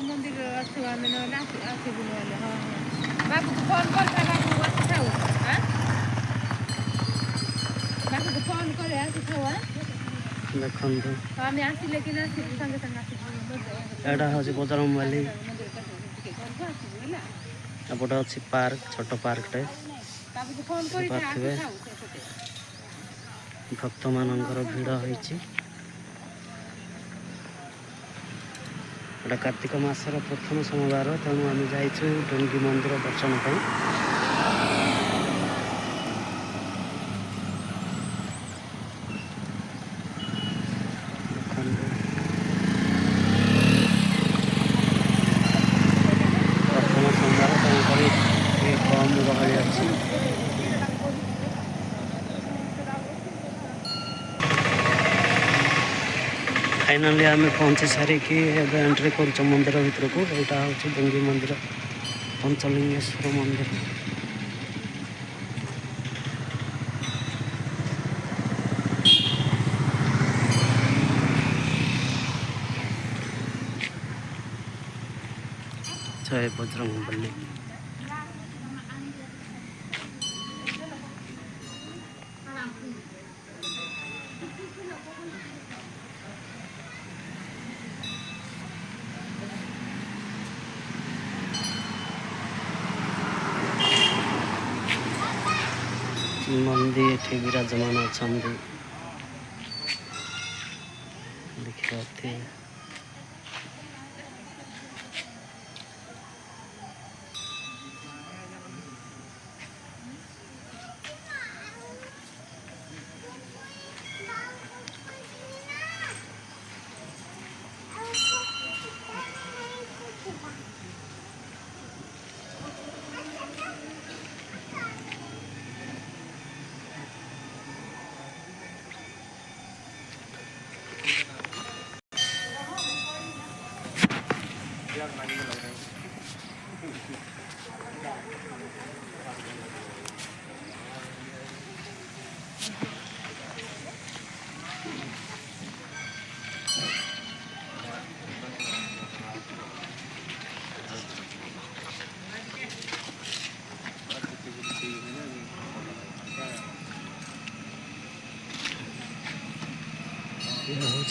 मंदिर अच्छे आमे न आसबू ना हाँ बाबू को फोन कर बाबू अच्छी थाऊ हाँ बाबू को फोन करे आसी थाऊ हाँ देखो आम आसिले कि आसबू संगे संगे आसबू एटा हूँ बजरंगबाली एपटे अच्छी पार्क छोट पार्कटे पार्थे भक्त मानकर भिड़ होती कार्तिक मासर प्रथम सोमवार तेणु आम जाइए डंगी मंदिर दर्शन पर प्रथम सोमवार तेणुक कम गहली अच्छी फाइनाली आम पहुँची सारिकी एंट्री कर मंदिर भर को यहाँ हूँ डंगी मंदिर पंचलिंगेश्वर मंदिर जय बजरंगबली नंदी ये विराजमान अच्छा देखते हूँ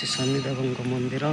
शनिदेव मंदिर।